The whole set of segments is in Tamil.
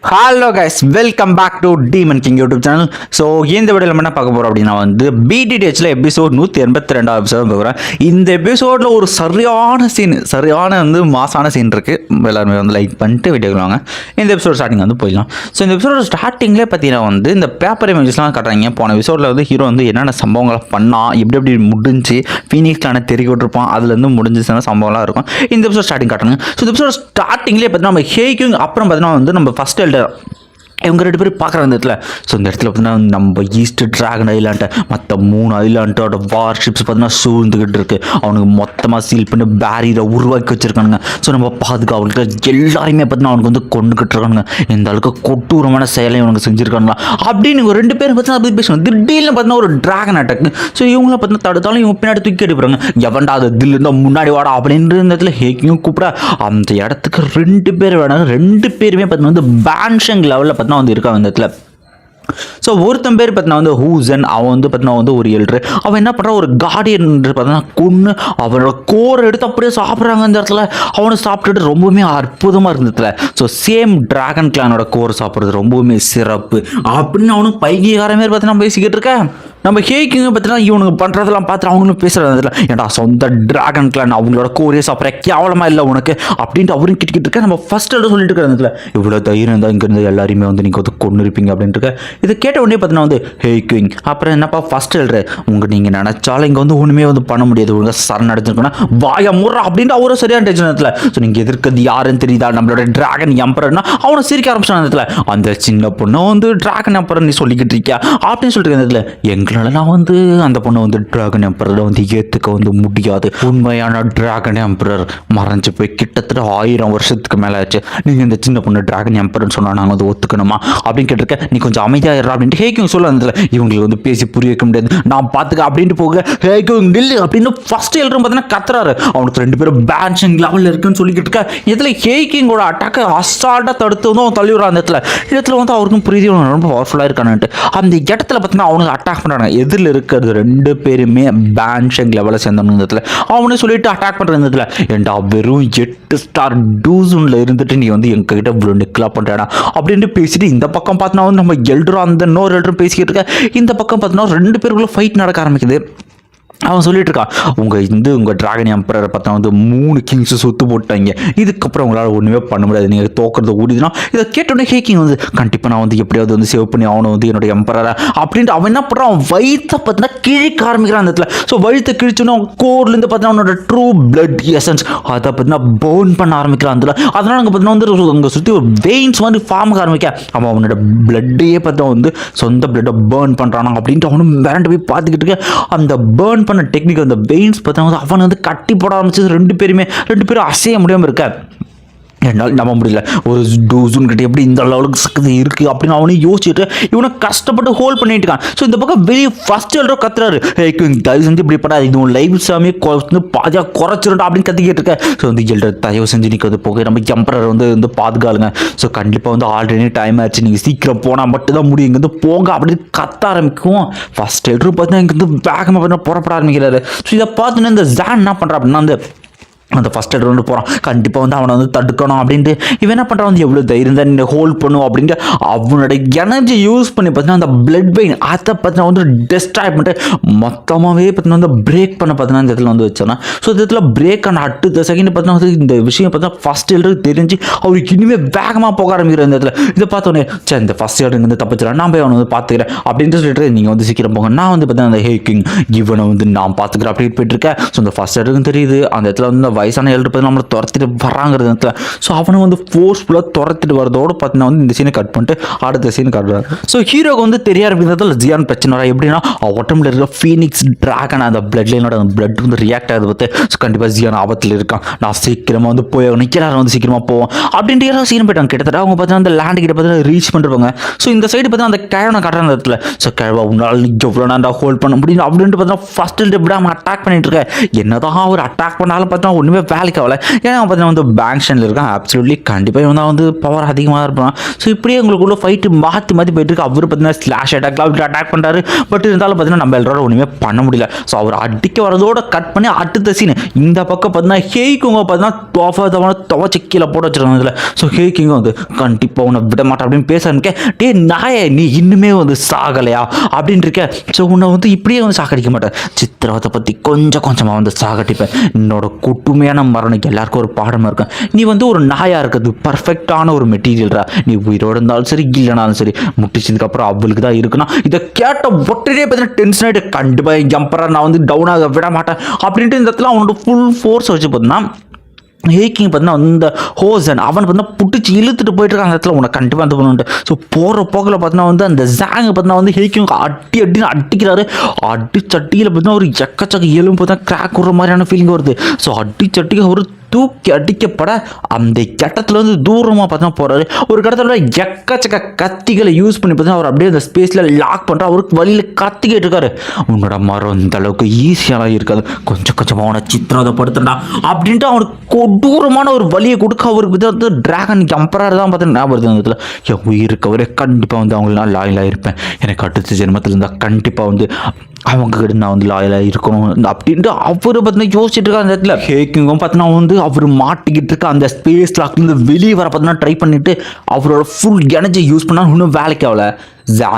Hello guys, welcome back to Demon King YouTube channel. So இந்த வீடியோவில் என்ன பார்க்க போகிறோம் அப்படின்னா பிடிடிஹெச்சில் எபிசோட் 182 எபிசோட் பார்க்குறேன். இந்த எபிசோடில் ஒரு சரியான மாசான சீன் இருக்குது. எல்லாருமே லைக் பண்ணிட்டு வீடியோக்கு வாங்க. இந்த எபிசோட் ஸ்டார்டிங் போயிடலாம். ஸோ இந்த எபிசோட ஸ்டார்டிங்லேயே பார்த்தீங்கன்னா இந்த பேப்பர் இமேஜஸ்லாம் காட்டுறாங்க. போன எபிசோடில் ஹீரோ என்னென்ன சம்பவங்களை பண்ணால் எப்படி முடிஞ்சு ஃபீனிக்ஸ்க்கான தெரிய விட்டுருப்பான், அதுலேருந்து முடிஞ்சிச்சுன்னா சம்பவம்லாம் இருக்கும். இந்த எபிசோட் ஸ்டார்டிங் காட்டுறாங்க. ஸோ இந்த எபிசோட் ஸ்டார்டிங்லேயே பார்த்தீங்கன்னா நம்ம ஹேக்கிங் அப்புறம் பார்த்தீங்கன்னா நம்ம ஃபஸ்ட் இவங்க 2 பேரும் பார்க்குற அந்த இடத்துல. ஸோ இந்த இடத்துல பார்த்தீங்கன்னா நம்ம ஈஸ்ட் டிராகன் ஐலாண்டை மற்ற 3 ஐலாண்டோட வார்ஷிப்ஸ் பார்த்தீங்கன்னா சூழ்ந்துக்கிட்டு இருக்கு. அவனுக்கு மொத்தமாக சீல் பண்ணி பேரியரை உருவாக்கி வச்சிருக்கானுங்க. ஸோ நம்ம பாதுகாவலுக்கு எல்லாருமே பார்த்தீங்கன்னா அவனுக்கு கொண்டுக்கிட்டு இருக்கானுங்க. இந்த அளவுக்கு கொட்டூரமான செயலையும் அவனுக்கு செஞ்சுருக்காங்களா அப்படின்னு இவங்க 2 பேரும் பார்த்தீங்கன்னா அப்படி பேசுவாங்க. திடீர்னு பார்த்தீங்கன்னா ஒரு டிராகன் அட்டாக். ஸோ இவங்கள பார்த்தீங்கன்னா தடுத்தாலும் இவங்க பின்னாடி தூக்கி எடுப்பாங்க. எவன்டா அது தில் இருந்தால் முன்னாடி வாடா அப்படின்ற இடத்துல ஹேக்கியும் கூப்பிட அந்த இடத்துக்கு 2 பேர் வேணாங்க. 2 பேருமே பார்த்தீங்கன்னா பேன்ஷங் லெவலில் இருக்காங்க இந்த இடத்துல. ஸோ ஒருத்தன் பேர் பார்த்தீங்கன்னா ஹூசன். அவன் பார்த்தீங்கன்னா ஒரு எல்ட்ரு. அவன் என்ன பண்ணுறான், ஒரு கார்டியன் பார்த்தீங்கன்னா கொன்று அவனோட கோரை எடுத்து அப்படியே சாப்பிட்றாங்க அந்த இடத்துல. அவனை சாப்பிட்டுட்டு ரொம்பவுமே அற்புதமாக இருந்ததுல. ஸோ சேம் டிராகன் கிளானோட கோரை சாப்பிட்றது ரொம்பவுமே சிறப்பு அப்படின்னு அவனுக்கு பைக்கியகார மாரி பார்த்தீங்கன்னா பேசிக்கிட்டு இருக்கேன். நம்ம ஹேக்கிங்க பார்த்தீங்கன்னா இவனுக்கு பண்ணுறதெல்லாம் பார்த்துட்டு அவங்களும் பேசுகிறதுல, ஏன்டா சொந்த டிராகன் கிளான் அவங்களோட கோரியை சாப்பிட்ற கேவலமாக இல்லை உனக்கு அப்படின்ட்டு அவரும் கிட்டிக்கிட்டு இருக்க. நம்ம ஃபர்ஸ்ட் சொல்லிட்டு இருக்கிறதுல இவ்வளோ தைரியம் இருந்தால் இங்கேருந்து எல்லாருமே நீங்கள் கொண்டு இருப்பீங்க அப்படின்ட்டு இருக்க. இதை கேட்ட உடனே பார்த்தீங்கன்னா ஹேக்கிங் அப்புறம் என்னப்பா ஃபர்ஸ்ட் நீங்கள் நினச்சாலும் இங்கே ஒன்றுமே பண்ண முடியாது, ஒழுங்காக சரண் அடைஞ்சிருக்குன்னா வாய முறா அப்படின்ட்டு அவரும் சரியான டென்ஷனத்தில். ஸோ நீங்கள் எதிர்க்கிறது யாருன்னு தெரியுதா, நம்மளோட டிராகன் எம்பரர்னா அவனை சிரிக்க ஆரம்பிச்சான் இடத்துல. அந்த சின்ன பொண்ணு டிராகன் எம்பரர் நீ சொல்லிக்கிட்டு இருக்கியா அப்படின்னு சொல்லிட்டு இருந்ததுல எங்களால் நான் அந்த பொண்ணை டிராகன் எம்பரரை ஏற்றுக்க முடியாது. உண்மையான டிராகன் எம்பரர் மறைஞ்சு போய் கிட்டத்தட்ட 1000 வருஷத்துக்கு மேலே ஆச்சு. நீங்கள் இந்த சின்ன பொண்ணு டிராகன் எம்பரர்னு சொன்னால் நாங்கள் ஒத்துக்கணுமா அப்படின்னு கேட்டிருக்கேன். நீ கொஞ்சம் அமைதியாக அப்படின்ட்டு ஹேக்கிங் சொல்ல வந்ததில்ல. இவங்களுக்கு பேசி புரிய வைக்க முடியாது, நான் பார்த்துக்க அப்படின்ட்டு போக ஹேக்கிங் நில்லு அப்படின்னு ஃபர்ஸ்ட் எல்லாரும் பார்த்தீங்கன்னா கத்துறாரு. அவனுக்கு 2 பேரும் பேன்ஷிங் லெவலில் இருக்குன்னு சொல்லிக்கிட்டு இருக்கா. இதில் ஹேக்கிங்கோட அட்டாக்கை அசால்ட்டாக தடுத்து அவன் தள்ளிவிடுறான். அந்த இடத்துல அவருக்கும் புரியுது ரொம்ப பவர்ஃபுல்லாக இருக்கானுட்டு. அந்த இடத்துல பார்த்தீங்கன்னா அவனுக்கு அட்டாக் பண்ணுறாங்க. எதில் இருக்கிறது 2 பேருமே பேன்ஷிங் லெவலில் சேர்ந்தவங்க. அவனே சொல்லிட்டு அட்டாக் பண்ணுறதுல ஏன்டா வெறும் 8 ஸ்டார் டூசூனில் இருந்துட்டு நீ எங்ககிட்ட இவ்வளோ நிக்கலாக பண்ணுறா அப்படின்ட்டு பேசிட்டு இந்த பக்கம் பார்த்தீங்கன்னா நம்ம எல்டரும் அந்த இன்னொரு எல்டரும் பேசிக்கிட்டு இருக்க. இந்த பக்கம் பார்த்தீங்கன்னா 2 பேருக்குள்ள ஃபைட் நடக்க ஆரம்பிக்குது. அவன் சொல்லிட்டு இருக்கான், உங்கள் டிராகன் எம்பரரை பார்த்தா 3 கிங்ஸ் சொத்து போட்டாங்க, இதுக்கப்புறம் உங்களால் ஒன்றுமே பண்ண முடியாது, நீங்கள் தோக்கிறது ஓடிதுன்னா. இதை கேட்டோடனே ஹேக்கிங் கண்டிப்பாக நான் எப்படியாவது சேவ் பண்ணி அவனை என்னோட எம்பரரை அப்படின்ட்டு அவன் என்ன பண்ணுறான், அவன் வயிற்றை பார்த்தீங்கன்னா கிழிக்க ஆரம்பிக்கிறான் அந்த இடத்துல. ஸோ வயிற்றை கிழிச்சோன்னா கோர்லேருந்து பார்த்தீங்கன்னா அவனோட ட்ரூ பிளட் எசன்ஸ் அதை பார்த்தீங்கன்னா பர்ன் பண்ண ஆரம்பிக்கிறான் அதில். அதனால் அங்கே பார்த்தீங்கன்னா அங்கே சுற்றி ஒரு வெயின்ஸ் ஃபார்ம் ஆரம்பிக்க. அவனோட பிளட்டையே பார்த்தா சொந்த பிளட்டை பர்ன் பண்ணுறானா அப்படின்ட்டு அவனும் மிரண்டு போய் பார்த்துக்கிட்டு இருக்க. அந்த பர்ன் பண்ண டெக்னிக் அந்த வெயின்ஸ் பார்த்தா அவன் கட்டி போட ஆரம்பிச்சது. 2 பேரும் அசைய முடியாமல் இருக்க. என்னால் நம்ப முடியல, ஒரு டூசூன் கிட்ட எப்படி இந்த அளவுக்கு சக்தி இருக்குது அப்படின்னு அவனே யோசிச்சுட்டு இவனை கஷ்டப்பட்டு ஹோல்ட் பண்ணிட்டு இருக்கான். ஸோ இந்த பக்கம் வெளியே ஃபர்ஸ்ட் எல்லோ கத்துறாரு, தயவு செஞ்சு இப்படி படாது, இது லைவ் சாமி பாதியாக குறைச்சிருண்டா அப்படின்னு கத்திக்கிட்டு இருக்க. ஸோ எல்டர் தயவு செஞ்சு நீக்கு போக நம்ம எம்பரர் பாதுகாலுங்க. ஸோ கண்டிப்பாக ஆல்ரெடி டைம் ஆச்சு, நீங்கள் சீக்கிரம் போனால் மட்டும்தான் முடியும், இங்கேருந்து போங்க அப்படின்னு கத்த ஆரம்பிக்கும். ஃபர்ஸ்ட் எல்லரும் பார்த்தீங்கன்னா இங்கேருந்து வேகமாக பார்த்தீங்கன்னா புறப்பட ஆரம்பிக்கிறாரு. ஸோ இதை பார்த்துன்னு இந்த ஜான் என்ன பண்ணுறா அப்படின்னா அந்த ஃபஸ்ட் ரவுண்டு போகிறான். கண்டிப்பாக அவனை தடுக்கணும் அப்படின்ட்டு இவன் என்ன பண்ணுறான், எவ்வளோ தைரியம் தான் நீ ஹோல்ட் பண்ணும் அப்படின்ட்டு அவனோட எனர்ஜி யூஸ் பண்ணி பார்த்தீங்கன்னா அந்த பிளட் வெயின் அதை பார்த்தீங்கன்னா டெஸ்ட்ராய் பண்ணிட்டு மொத்தமாகவே பார்த்தீங்கன்னா பிரேக் பண்ண பார்த்தீங்கன்னா இந்த இடத்துல வச்சானா. ஸோ இந்த இடத்துல பிரேக் ஆன அடுத்த செகண்ட் பார்த்தீங்கன்னா இந்த விஷயம் பார்த்தீங்கன்னா ஃபஸ்ட் எல்லருக்கு தெரிஞ்சு அவருக்கு இனிமேல் வேகமாக போக ஆரம்பிக்கிற இந்த இடத்துல. இதை பார்த்தோன்னே சரி இந்த ஃபஸ்ட் எல்லருக்கு தப்பிச்சிடறேன், நான் போய் அவனை பார்த்துக்கிறேன் அப்படின்ட்டு சொல்லிட்டு நீங்கள் சீக்கிரம் போங்க, நான் பார்த்தீங்கன்னா அந்த ஹேக்கிங் இவனை நான் பார்த்துக்கிறேன் அப்படின்னு போயிட்டுருக்கேன். ஸோ இந்த ஃபஸ்ட் எல்லருக்கும் தெரியுது அந்த இடத்துல வயசான எல்டர் நம்மளை துரத்திட்டு வராங்கிறது. ஸோ அவனை ஃபோர்ஸ்ஃபுல்லாக துரத்திட்டு வரதோடு பார்த்தீங்கன்னா இந்த சீனை கட் பண்ணிட்டு அடுத்த சீன் காட்டுறாரு. ஸோ ஹீரோக்கு தெரிய ஆரம்பிக்கிறதுல ஜியான் பிரச்சனை வரா. எப்படின்னா உடம்புல இருக்க ஃபீனிக்ஸ் டிராகன் அந்த பிளட் லைனோட அந்த பிளட் ரியாக்ட் ஆகுது பார்த்து. ஸோ கண்டிப்பாக ஜியான் ஆபத்தில் இருக்கான், நான் சீக்கிரமாக போய் எல்லாரும் சீக்கிரமாக போவோம் அப்படின்ட்டு எல்லாரும் சீன் போயிட்டாங்க. கிட்டத்தட்ட அவங்க பார்த்தீங்கன்னா அந்த லேண்ட் கிட்ட பார்த்தீங்கன்னா ரீச் பண்ணிருப்பாங்க. ஸோ இந்த சைடு பார்த்தீங்கன்னா அந்த கிழவனை காட்டுற இடத்துல. ஸோ கிழவா உன்னால் எவ்வளோ நான் ஹோல்ட் பண்ண முடியும் அப்படின்ட்டு பார்த்தீங்கன்னா ஃபர்ஸ்ட் விடாமல் அட்டாக் பண்ணிட்டு இருக்கேன். என்னதான் அவர் அட்டாக் பண்ணாலும் பார்த்தா ஒன்றுமே ஒன்றுமே வேலைக்கு ஆகலை. ஏன்னா பார்த்தீங்கன்னா வந்து பேங்க்ஷனில் இருக்கான். அப்சல்யூட்லி கண்டிப்பாக இவன் தான் வந்து பவர் அதிகமாக இருப்பான். ஸோ இப்படியே உங்களுக்குள்ள ஃபைட்டு மாற்றி மாற்றி போயிட்டு இருக்கு. அவர் பார்த்தீங்கன்னா ஸ்லாஷ் அட்டாக் பண்ணுறாரு. பட் இருந்தாலும் பார்த்தீங்கன்னா நம்ம எல்லாரும் ஒன்றுமே பண்ண முடியல. ஸோ அவர் அடிக்க வரதோட கட் பண்ணி அடுத்த சீன் இந்த பக்கம் பார்த்தீங்கன்னா ஹேக்கிங்க பார்த்தீங்கன்னா துவச்சி கீழே போட்டு வச்சிருக்காங்க இதில். ஸோ ஹேக்கிங்க வந்து கண்டிப்பாக உன்னை விட மாட்டேன் அப்படின்னு பேசுறேன். டே நாயே நீ இன்னுமே வந்து சாகலையா அப்படின்னு இருக்க. ஸோ உன்னை வந்து இப்படியே வந்து சாகடிக்க மாட்டேன், சித்திரவதை பற்றி கொஞ்சம் கொஞ்சமாக வந்து சாகடிப்பேன். என்னோட குட்டுமையான மரணம் எல்லாருக்கும் ஒரு பாடமாக இருக்கும். நீ வந்து ஒரு நாயாக இருக்கிறது பர்ஃபெக்டான ஒரு மெட்டீரியல்ரா. நீ உயிரோடு இருந்தாலும் சரி இல்லைனாலும் சரி முட்டிச்சதுக்கப்புறம் அவளுக்கு தான் இருக்குன்னா இதை கேட்ட ஒட்டரே பார்த்தீங்கன்னா டென்ஷன் ஆகிட்டு கண்டிப்பாக ஜம்பரா நான் வந்து டவுன் ஆக விட மாட்டேன் அப்படின்ட்டு இந்த இடத்துல அவனோட ஃபுல் ஃபோர்ஸ் வச்சு பார்த்தீங்கன்னா ஹேக்கிங் பார்த்தீங்கன்னா அந்த ஹோசன் அவன் பார்த்தீங்கன்னா புட்டிச்சு இழுத்துட்டு போயிட்டு இருக்காங்க. அந்த இடத்துல உனக்கு கண்டிப்பாக வந்து பண்ணுண்டு. ஸோ போகிற போக்கில் பார்த்தீங்கன்னா வந்து அந்த ஜாங் பார்த்தீங்கன்னா வந்து ஹேக்கிங் அடின்னு அடிக்கிறாரு. அடிச்சட்டியில் பார்த்தீங்கன்னா ஒரு எக்கச்சக்க எலும்பு பார்த்தா கிராக் விடுற மாதிரியான ஃபீலிங் வருது. ஸோ அடிச்சட்டிக்கு ஒரு தூக்கி அடிக்கப்பட அந்த கட்டத்தில் வந்து தூரமாக பார்த்தீங்கன்னா போகிறாரு. ஒரு கடத்தில் எக்கச்சக்க கத்திகளை யூஸ் பண்ணி பார்த்தீங்கன்னா அவர் அப்படியே அந்த ஸ்பேஸில் லாக் பண்ணுற அவருக்கு வழியில் கத்திக்கிட்டு இருக்காரு. உன்னோட மரம் இந்த அளவுக்கு ஈஸியாக இருக்காது, கொஞ்சம் கொஞ்சமாக அவனை சித்திரவதைப்படுத்தா அப்படின்ட்டு அவனுக்கு கொடூரமான ஒரு வழியை கொடுக்க அவருக்கு வந்து டிராகன் எம்பரர் தான் பார்த்தீங்கன்னா ஞாபகம் இருந்ததுல என் உயிருக்கு அவரே கண்டிப்பாக வந்து அவங்களுக்கு நான் லாயலாக இருப்பேன். எனக்கு அடுத்த ஜென்மத்தில் இருந்தால் கண்டிப்பாக வந்து அவங்க கிட்ட நான் வந்து லாயலாக இருக்கணும் அப்படின்ட்டு அவர் பார்த்தீங்கன்னா யோசிச்சுட்டு இருக்கா. அந்த இடத்துல ஹேக்கிங்கும் பார்த்தீங்கன்னா வந்து அவர் மாட்டிக்கிட்டு இருக்க அந்த ஸ்பேஸ் லாக்லேருந்து வெளியே வர பார்த்தீங்கன்னா ட்ரை பண்ணிட்டு அவரோட ஃபுல் எனர்ஜி யூஸ் பண்ணால் இன்னும் வேலைக்கு ஆகலை.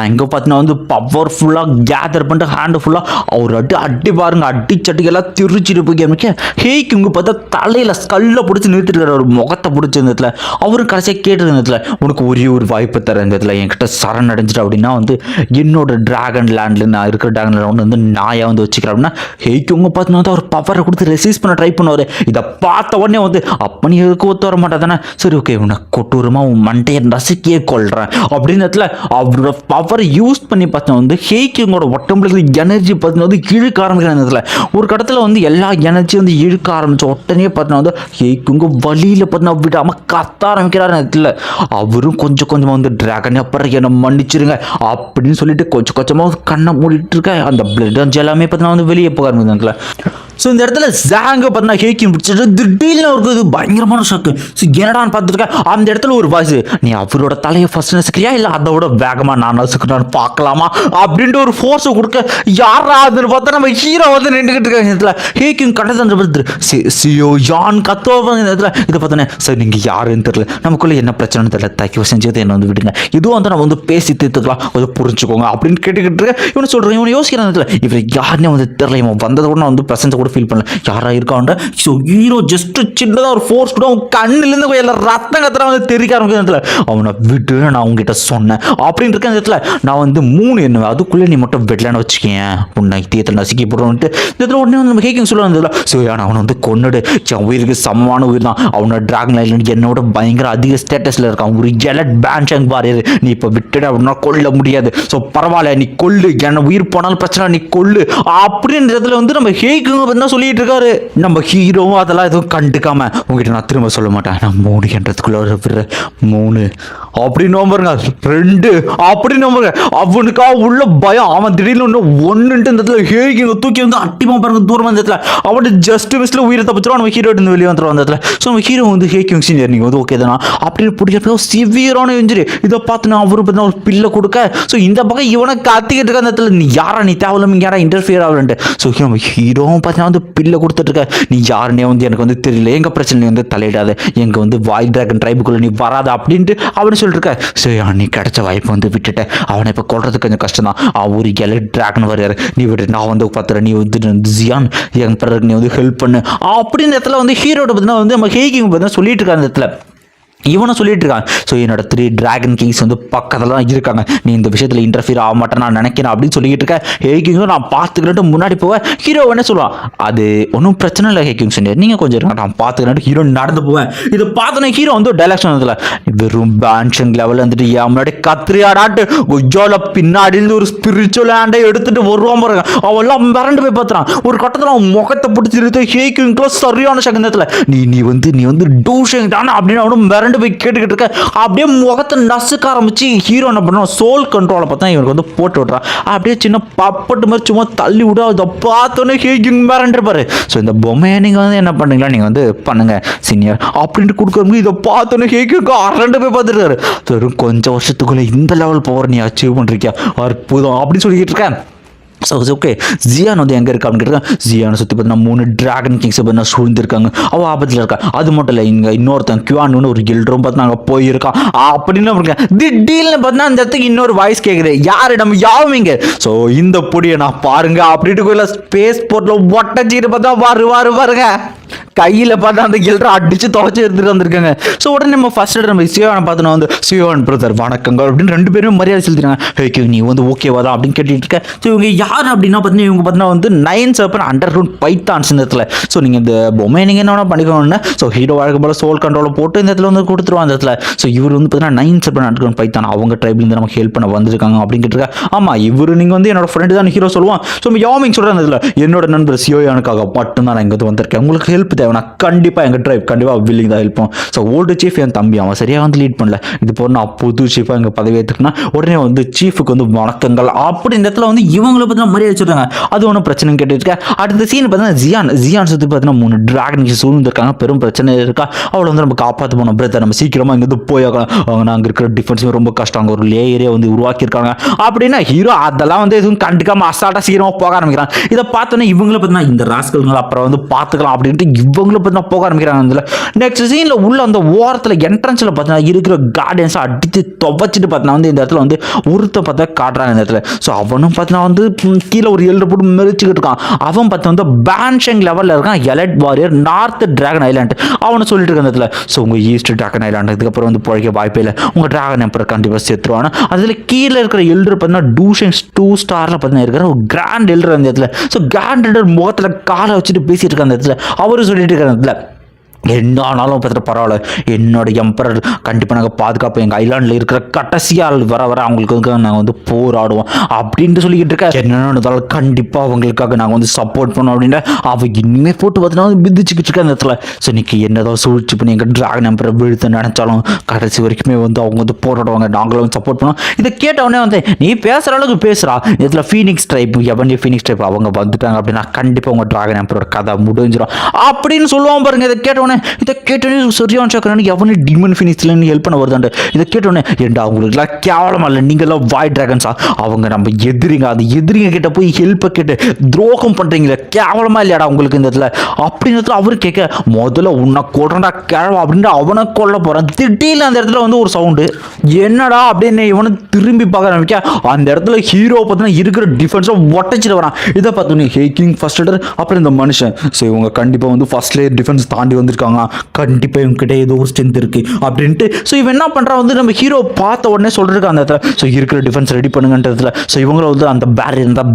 எங்கே பார்த்தீங்கன்னா வந்து பவர்ஃபுல்லாக கேதர் பண்ணிட்டு ஹேண்டு ஃபுல்லாக அவர் அடி பாருங்க அடிச்சட்டிக்கெல்லாம் திருச்சிட்டு போய் கேமிக்க ஹேக்கிங்க பார்த்தா தலையில் ஸ்கல்ல பிடிச்சி நிறுத்திருக்காரு. ஒரு முகத்தை பிடிச்ச இந்த இடத்துல அவரும் கடைசியாக கேட்டிருந்த இடத்துல உனக்கு ஒரே ஒரு வாய்ப்பு தர இந்த இடத்துல என்கிட்ட சரண் அடைஞ்சிட்டு அப்படின்னா வந்து என்னோட டிராகன் லேண்டில் நான் இருக்கிற டிராகன் லேண்ட் வந்து நாயை வந்து வச்சுக்கிறேன் அப்படின்னா ஹேக்கிங்க பார்த்தீங்கன்னா அவர் பவரை கொடுத்து ரெசிஸ்ட் பண்ண ட்ரை பண்ணுவார். இதை பார்த்த உடனே வந்து அப்போ நீ எதுக்கு ஒத்து வர மாட்டா தானே, சரி ஓகே உன்னை கொட்டூரமாக உன் மண்டையை நசுக்கியே கொள்கிறேன் அப்படின்னு இடத்துல அவரோட பவரை யூஸ் பண்ணி பார்த்தா வந்து ஹேக்கிங்கோட உடம்புல எனர்ஜி பார்த்தீங்கன்னா வந்து இழுக்க ஆரம்பிக்கிற ஒரு கடத்தில் வந்து எல்லா எனர்ஜியும் வந்து இழுக்க ஆரம்பிச்ச உடனே பார்த்தீங்கன்னா வந்து ஹேக்கிங்க வழியில் பார்த்தீங்கன்னா விடாமல் கத்த ஆரம்பிக்கிறாரு. இடத்துல அவரும் கொஞ்சம் கொஞ்சமாக வந்து டிராகன் அப்புறம் என்னை மன்னிச்சிருங்க அப்படின்னு சொல்லிட்டு கொஞ்சம் கொஞ்சமாக கண்ணை மூடிட்டு இருக்க அந்த பிளட் எல்லாமே பார்த்தீங்கன்னா வந்து வெளியே போக ஆரம்பிக்கிறதுல. ஸோ இந்த இடத்துல ஜாங்க பார்த்தீங்கன்னா ஹேக்கிங் பிடிச்சிட்டு திடீர்னு இருக்குது பயங்கரமான ஷாக்கு. ஸோ என்னடான்னு பார்த்துருக்கேன் அந்த இடத்துல ஒரு வாய்ஸ் நீ அவரோட தலையை ஃபர்ஸ்ட் நசுக்கிறியா இல்லை அதோட வேகமாக நான் நசுக்கிறான்னு பார்க்கலாமா அப்படின்ட்டு ஒரு ஃபோர்ஸை கொடுக்க யாரா அதுன்னு பார்த்தா நம்ம ஹீரோ வந்து நின்றுக்கிட்டு இருக்காங்க. இந்த இடத்துல ஹேக்கிங் கட்டத்தை சியோ யான் கத்தோவாங்க. இந்த இடத்துல இதை பார்த்தோன்னே சார் நீங்கள் யாருன்னு தெரியல, நமக்குள்ளே என்ன பிரச்சனைன்னு தெரியல, தயவு செஞ்சது என்ன வந்து விடுங்க, இதுவும் வந்து நம்ம வந்து பேசி தீர்த்துக்கலாம் அதை புரிஞ்சுக்கோங்க அப்படின்னு கேட்டுக்கிட்டு இருக்கேன். இவனை சொல்கிறேன் இவனை யோசிக்கிறேன் இடத்துல இவர் யாருன்னே வந்து தெரியல, இவன் வந்ததை கூட நான் வந்து பிரசன்ஸ் கூட ஃபீல் பண்ணல யாரா இருக்கான்ட. ஸோ ஹீரோ ஜஸ்ட் சின்னதாக ஒரு ஃபோர்ஸ் கூட அவன் கண்ணிலேருந்து எல்லாம் ரத்தம் கத்துறா வந்து தெரிவிக்க ஆரம்பிக்கிற. அவனை விட்டு நான் அவங்ககிட்ட சொன்னேன் அப்படின்னு இருக்க இடத்துல நான் வந்து 3 என்ன அதுக்குள்ளே நீ மட்டும் வெட்டலான்னு வச்சுக்கேன் உன்னை தீயத்தில் நசுக்கி போடுறோன்ட்டு இதில் உடனே வந்து நம்ம கேட்க சொல்லுவாங்க. ஸோ ஆனால் அவனை வந்து கொன்னுடு என் உயிருக்கு சமமான உயிர் தான், அவனோட டிராகன் ஐலண்ட் என்னோட பயங்கர அதிக ஸ்டேட்டஸில் இருக்கான், ஒரு எலட் பேன்ஷங் பாரு நீ இப்போ விட்டுட அப்படின்னா கொல்ல முடியாது, ஸோ பரவாயில்ல நீ கொல்லு, என்ன உயிர் போனாலும் பிரச்சனை நீ கொல்லு அப்படின்றதுல வந்து நம்ம ஹேக்குங்க சொல்லிட்டு இருக்காரு. நம்ம ஹீரோவும் அதெல்லாம் எதுவும் கண்டுக்காம உங்ககிட்ட நான் திரும்ப சொல்ல மாட்டேன், நான் 3 என்றதுக்குள்ள 3 அப்படின்னு பாருங்க 2 அப்படின்னு பாருங்க. அவனுக்கா உள்ள பயம் அவன் திடீர்னு ஒன்றுட்டு இந்த இடத்துல ஹேக்கிங்க தூக்கி வந்து அட்டிமா பாருங்க தூரமாக இந்த இடத்துல அவன் ஜஸ்ட் மிஸ்ல உயிரை தப்பிச்சிடும். நம்ம ஹீரோ இருந்து வெளியே வந்துடும் அந்த இடத்துல. ஸோ நம்ம ஹீரோ வந்து ஹேக்கிங் சீனியர் நீங்கள் வந்து ஓகே தானா அப்படின்னு பிடிக்கிறப்ப சிவியரான இன்ஜுரி இதை பார்த்து நான் அவரு பார்த்தா ஒரு பில்லை கொடுக்க. ஸோ இந்த பக்கம் இவனை கத்திக்கிட்டு இருக்க அந்த இடத்துல நீ யாரா நீ தேவையில்லாம யாரா இன்டர்ஃபியர் ஆகலன்ட்டு. ஸோ நம்ம ஹீரோவும் பார்த்தீங்கன்னா வந்து பில்லை கொடுத்துட்டு இருக்க நீ யாருன்னே வந்து எனக்கு வந்து தெரியல, எங்க பிரச்சனை வந்து தலையிடாத, எங்க வந்து வாய் டிராகன் ட்ரைபுக்குள்ள நீ வராத அப்படின்ட்டு அவனு சொல்லிட்டு இருக்க. ஸோ நீ கிடைச்ச வாய்ப்பு வந்து விட்டுட்டேன், அவனை இப்போ கொள்றதுக்கு கொஞ்சம் கஷ்டம் தான், ஒரு எலட் டிராகன் வரையாரு நீ விட்டு நான் வந்து பார்த்துறேன், நீ வந்து ஜியான் என் பிறகு நீ வந்து ஹெல்ப் பண்ணு அப்படின்னு இடத்துல வந்து ஹீரோட பார்த்தீங்கன்னா வந்து நம்ம ஹேக்கிங் பார்த்தீங்கன்னா சொல்லிட்டு இருக்காங்க அந்த இடத்துல. இவனை சொல்லிட்டு இருக்கான். ஸோ என்னோட 3 டிராகன் கிங்ஸ் வந்து பக்கத்தில் தான் இருக்காங்க, நீ இந்த விஷயத்தில் இன்டர்ஃபியர் ஆக மாட்டேன் நான் நினைக்கிறேன் அப்படின்னு சொல்லிட்டு இருக்கேன். ஹேக்கிங்கும் நான் பார்த்துக்கிட்டு முன்னாடி போவேன். ஹீரோ என்ன சொல்லுவான் அது ஒன்றும் பிரச்சனை இல்லை ஹேக்கிங் சொன்னேன் நீங்கள் கொஞ்சம் இருக்க நான் பார்த்துக்கிட்டு ஹீரோ நடந்து போவேன். இதை பார்த்தோன்னே ஹீரோ வந்து டைலாக்ஷன் வந்ததில்ல வெறும் பேன்ஷன் லெவலில் வந்துட்டு என் முன்னாடி கத்திரியாடாட்டு கொஜோல பின்னாடி இருந்து ஒரு ஸ்பிரிச்சுவல் ஹேண்டை எடுத்துட்டு வருவான் பாருங்க. அவெல்லாம் மிரண்டு போய் பார்த்துறான். ஒரு கட்டத்தில் அவன் முகத்தை பிடிச்சிருத்து ஹேக்கிங்க்குலாம் சரியான சகந்தத்தில் நீ வந்து டூஷன் தானே அப்படின்னு அவனும் மிரண்டு யாருன்னு போய் கேட்டுக்கிட்டு இருக்க. அப்படியே முகத்தை நசுக்க ஆரம்பிச்சு ஹீரோ என்ன பண்ணுவோம், சோல் கண்ட்ரோலை பார்த்தா இவருக்கு வந்து போட்டு விட்றான். அப்படியே சின்ன பப்பட்டு மாதிரி சும்மா தள்ளி விட அதை பார்த்தோன்னே ஹேக்கிங் வேறன்ட்டு இருப்பாரு. ஸோ இந்த பொம்மையை நீங்கள் வந்து என்ன பண்ணுறீங்களா, நீங்கள் வந்து பண்ணுங்க சீனியர் அப்படின்ட்டு கொடுக்குறவங்க இதை பார்த்தோன்னே ஹேக்கிங் அரண்டு போய் பார்த்துருக்காரு. வெறும் கொஞ்சம் வருஷத்துக்குள்ளே இந்த லெவல் பவர் நீ அச்சீவ் பண்ணிருக்கியா, அற்புதம் அப்படின்னு சொல்லிக்கிட்டு இருக்கேன். ஸோ ஓகே, ஜியான் வந்து எங்கே இருக்கா அப்படின்னு கேட்டிருக்கேன். ஜியானை சுற்றி பார்த்தீங்கன்னா 3 டிராகன் கிங்ஸை பார்த்தீங்கன்னா சூழ்ந்திருக்காங்க. அவள் ஆபத்தில் இருக்கா. அது மட்டும் இல்லை, இங்கே இன்னொருத்தன் கியூன்னு ஒரு கில்டரும் பார்த்து நாங்கள் போயிருக்கான் அப்படின்னு இருக்கேன். திடீர்னு பார்த்தீங்கன்னா அந்த இடத்துக்கு இன்னொரு வாய்ஸ் கேட்குது, யாரு நம்ம யாவுமிங்க. ஸோ இந்த பொடியை நான் பாருங்க அப்படின்ட்டு கோயில ஸ்பேஸ் போர்ட்டில் ஒட்டச்சிட்டு பார்த்தா பாருங்க கையில் பார்த்தா அந்த கில்டரை அடிச்சு துவச்சி எடுத்துட்டு வந்திருக்காங்க. ஸோ உடனே நம்ம ஃபர்ஸ்ட் நம்ம சியோனை பார்த்தோன்னா வந்து சியோன் பிரதர் வணக்கங்கள் அப்படின்னு 2 பேருமே மரியாதை செலுத்தினாங்க. ஓகே நீ வந்து ஓகேவா தான் அப்படின்னு கேட்டுட்டு இருக்க. ஸோ இவங்க யார் அப்படின்னா பார்த்தீங்கன்னா இவங்க பார்த்தீங்கன்னா வந்து 9 7 அண்டர்கிரவுண்ட் பைத்தான்ஸ் இந்த இடத்துல. ஸோ நீங்கள் இந்த பொம்மையை நீங்கள் என்ன பண்ணிக்கணும்னா, ஸோ ஹீரோ வழக்கு போல சோல் கண்ட்ரோலை போட்டு இந்த இடத்துல வந்து கொடுத்துருவாங்க அந்த இடத்துல. ஸோ இவர் வந்து பார்த்தீங்கன்னா 9 7 அண்டர்கிரவுண்ட் பைத்தான் அவங்க ட்ரைப்லேருந்து நமக்கு ஹெல்ப் பண்ண வந்திருக்காங்க அப்படின்னு கேட்டிருக்கா. ஆமாம் இவர் நீங்கள் வந்து என்னோட ஃப்ரெண்டு தான் ஹீரோ சொல்லுவான். ஸோ யாமிங் சொல்கிறேன் அந்த இதில் என்னோட நண்பர் சியோயானுக்காக மட்டும்தான் நான் இங்கே வந்து வந்திருக்கேன். உங்களுக்கு ஹெல்ப் தேவை, நான் கண்டிப்பாக எங்கள் ட்ரைப் கண்டிப்பாக வில்லிங் தான் ஹெல்ப் பண்ணும். ஸோ ஓல்டு சீஃப் என் தம்பி அவன் சரியாக வந்து லீட் பண்ணல, இது போல நான் புது சீஃபாக எங்கள் பதவி ஏற்றுக்குன்னா உடனே வந்து சீஃபுக்கு வந்து வணக்கங்கள் அப்படி இந்த இடத்துல வந்து இவங்களை பற்றி மரியாதை வச்சுருக்காங்க. அது ஒன்றும் பிரச்சனை கேட்டுருக்கேன். அடுத்த சீன் பார்த்தீங்கன்னா ஜியான் சுற்றி பார்த்தீங்கன்னா 3 டிராகன் சூழ்ந்துருக்காங்க. பெரும் பிரச்சனை இருக்கா. அவளை வந்து நம்ம காப்பாற்ற போனோம் பிரதர், நம்ம சீக்கிரமாக இங்கே போயாக்கலாம். அவங்க அங்கே இருக்கிற டிஃபென்ஸும் ரொம்ப கஷ்டம், அங்கே ஒரு லேயரே வந்து உருவாக்கியிருக்காங்க அப்படின்னா ஹீரோ அதெல்லாம் வந்து எதுவும் கண்டுக்காம அசால்ட்டாக சீக்கிரமாக போக ஆரம்பிக்கிறான். இதை பார்த்தோன்னே இவங்களை பார்த்தீங்கன்னா இந்த ராஸ்கல்கள் அப்புறம் வந்து பார்த்துக்கலாம் அப்படின்ட்டு இவங்களை பார்த்தீங்கன்னா போக ஆரம்பிக்கிறாங்க. நெக்ஸ்ட் சீனில் உள்ள அந்த ஓரத்தில் என்ட்ரன்ஸில் பார்த்தீங்கன்னா இருக்கிற கார்டன்ஸை அடித்து துவச்சிட்டு பார்த்தீங்கன்னா வந்து இந்த இடத்துல வந்து ஒருத்த பார்த்தா காட்டுறாங்க இந்த இடத்துல. ஸோ அவனும் பார்த்தீங்கன்னா வந்து கீழே ஒரு 7 போட்டு மெரிச்சுக்கிட்டு இருக்கான். அவன் பார்த்தா வந்து பேன்ஷங் லெவலில் இருக்கான். Elite warrior north dragon island அவனை சொல்லிட்டு இருக்க இந்த இடத்துல. ஸோ உங்கள் ஈஸ்ட் டிராகன் ஐலாண்ட் இதுக்கப்புறம் வந்து பிழைக்க வாய்ப்பே இல்லை, உங்கள் டிராகன் எம்பர் கண்டிப்பாக செத்துருவானா. அதில் கீழே இருக்கிற எல்டர் பார்த்தீங்கன்னா டூஷன்ஸ் 2 ஸ்டாரில் பார்த்தீங்கன்னா இருக்கிற ஒரு கிராண்ட் எல்டர் அந்த இடத்துல. ஸோ கிராண்ட் எல்டர் முகத்தில் காலை வச்சுட்டு பேசிட்டு இருக்க அந்த இடத்துல. அவரு சொல்லிட்டு இருக்க அந்த இடத்துல என்ன ஆனாலும் பார்த்துட்டு பரவாயில்ல, என்னோட எம்பரர் கண்டிப்பாக நாங்கள் பாதுகாப்பு எங்கள் ஐலாண்டில் இருக்கிற கடைசியால் வர அவங்களுக்கு நாங்கள் வந்து போராடுவோம் அப்படின்ட்டு சொல்லிக்கிட்டு இருக்கேன். என்னென்னு கண்டிப்பாக அவங்களுக்காக நாங்கள் வந்து சப்போர்ட் பண்ணோம் அப்படின்ட்டு அவள் இனிமேல் போட்டு பார்த்தீங்கன்னா மிதிச்சுக்கிட்டு இருக்கேன் அந்த இடத்துல. ஸோ இன்னைக்கு என்னதான் சூழ்ச்சி பண்ணி எங்கள் டிராகன் எம்பரை வீழ்த்த நினைச்சாலும் கடைசி வரைக்குமே வந்து அவங்க வந்து போராடுவாங்க, நாங்களும் வந்து சப்போர்ட் பண்ணோம். இதை கேட்டவுடனே வந்து நீ பேசுகிற அளவுக்கு பேசுகிறா, இதில் ஃபீனிக்ஸ் ட்ரைப் எவன் ஃபீனிக்ஸ் ட்ரைப் அவங்க வந்துட்டாங்க அப்படின்னா கண்டிப்பாக உங்கள் டிராகன் எம்பரோட கதை முடிஞ்சிடும் அப்படின்னு சொல்லுவான் பாருங்க. இதை கேட்டவுடனே இதை கேட்டோன்னே சரியான சாக்கரானு எவனே டிமன் ஃபினிஷ்ல ஹெல்ப் பண்ண வருதாண்டு. இதை கேட்டோன்னே ஏண்டா அவங்களுக்குலாம் கேவலமா இல்லை, நீங்களாம் வாய் டிராகன்ஸா, அவங்க நம்ம எதிரிங்க, அந்த எதிரிங்க கிட்ட போய் ஹெல்ப்பை கேட்டு துரோகம் பண்ணுறீங்களே, கேவலமா இல்லையாடா உங்களுக்கு இந்த இடத்துல அப்படின்னு அவரு கேட்க முதல்ல உன்னை கொள்றா கேவலம் அப்படின்ட்டு அவனை கொல்ல போகிறான். திடீர்னு அந்த இடத்துல வந்து ஒரு சவுண்டு என்னடா அப்படின்னு இவனை திரும்பி பார்க்க ஆரம்பிக்க அந்த இடத்துல ஹீரோ பார்த்தீங்கன்னா இருக்கிற டிஃபென்ஸை ஒட்டச்சிட்டு வரான். இதை பார்த்தோன்னே ஹேக்கிங் ஃபர்ஸ்ட் எடர் அப்புறம் இந்த மனுஷன் ஸோ இவங்க கண்டிப்பாக வந்து ஃபர்ஸ்ட் லேயர் டிஃபென்ஸ் தாண்டி வந்திருக்காங்க, கண்டிப்பாக இவங்ககிட்ட ஏதோ ஒரு ஸ்ட்ரென்த் இருக்கு அப்படின்ட்டு. ஸோ இவன் என்ன பண்ணுறான் வந்து நம்ம ஹீரோ பார்த்த உடனே சொல்லிருக்கான் அந்த இடத்துல. ஸோ இருக்கிற டிஃபென்ஸ் ரெடி பண்ணுங்கன்றதுல. ஸோ இவங்கள வந்து அந்த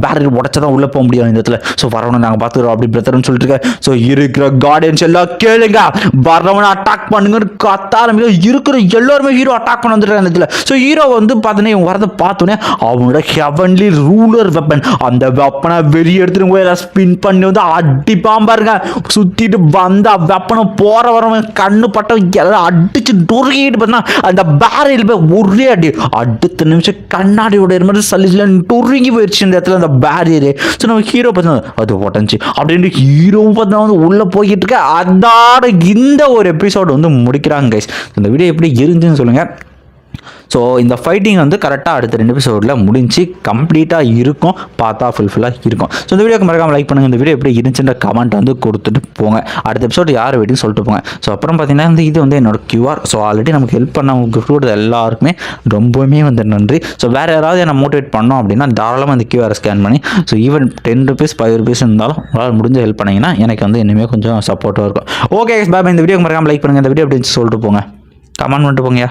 பேரியர் உடச்சதான் உள்ளே போக முடியும் இந்த இடத்துல. ஸோ வரவனை நாங்கள் பார்த்துக்கிறோம் அப்படி பிரதர்னு சொல்லிட்டு இருக்கேன். ஸோ இருக்கிற கார்டியன்ஸ் எல்லாம் கேளுங்க, வரவனை அட்டாக் பண்ணுங்கன்னு கத்த ஆரம்பிக்க இருக்கிற எல்லாருமே ஹீரோ அட்டாக் பண்ண வந்துருக்காங்க அந்த இடத்துல. ஸோ ஹீரோ வந்து பார்த்தோன்னே இவங்க வரதை பார்த்தோன்னே அவனோட ஹெவன்லி ரூலர் வெப்பன் அந்த வெப்பனை வெளியே எடுத்துட்டு ஸ்பின் பண்ணி வந்து அடிப்பான் பாருங்க. சுற்றிட்டு வந்த வெப்பனை போற வரவன் கண்ணு பட்டம் எல்லாம் அடிச்சு டொறுக்கிட்டு பார்த்தா அந்த பேரில் போய் ஒரே அடி அடுத்த நிமிஷம் கண்ணாடியோட மாதிரி சல்லில டொறுங்கி போயிடுச்சு இந்த இடத்துல அந்த பேரியரு. ஸோ நம்ம ஹீரோ பார்த்தா அது உடஞ்சி அப்படின்ட்டு ஹீரோவும் பார்த்தா வந்து உள்ளே போய்கிட்டு இருக்க. அதோட இந்த ஒரு எபிசோடு வந்து முடிக்கிறாங்க கைஸ். இந்த வீடியோ எப்படி இருந்துச்சுன்னு சொல்லுங்கள். ஸோ இந்த ஃபைட்டிங் வந்து கரெக்டாக அடுத்த 2 எபிசோடில் முடிஞ்சு கம்ப்ளீட்டாக இருக்கும், பார்த்தா ஃபுல்ஃபில்லாக இருக்கும். ஸோ இந்த வீடியோக்கு மறக்காமல் லைக் பண்ணுங்கள். இந்த வீடியோ எப்படி இருந்துச்சுன்ற கமெண்ட் வந்து கொடுத்துட்டு போங்க. அடுத்த எபிசோடு யார் வெயிட்டிங் சொல்லிட்டு போங்க. ஸோ அப்புறம் பார்த்தீங்கன்னா வந்து இது வந்து என்னோட QR. ஸோ ஆல்ரெடி நமக்கு ஹெல்ப் பண்ண கிஃப்ட் கொடுத்த எல்லாருக்குமே ரொம்பவுமே வந்து நன்றி. ஸோ வேறு யாராவது என்ன மோட்டிவேட் பண்ணோம் அப்படின்னா தாராளமாக இந்த QR ஸ்கேன் பண்ணி ஸோ ஈவன் 10 rupees 5 rupees இருந்தாலும் உங்களால் முடிஞ்ச ஹெல்ப் பண்ணிங்கன்னா எனக்கு வந்து இனிமேல் கொஞ்சம் சப்போர்ட்டாக இருக்கும். ஓகே பாய், இந்த வீடியோக்கு மறக்காமல் லைக் பண்ணுங்கள். இந்த வீடியோ எப்படி சொல்லிட்டு போங்க, கமெண்ட் பண்ணிட்டு போங்கயா.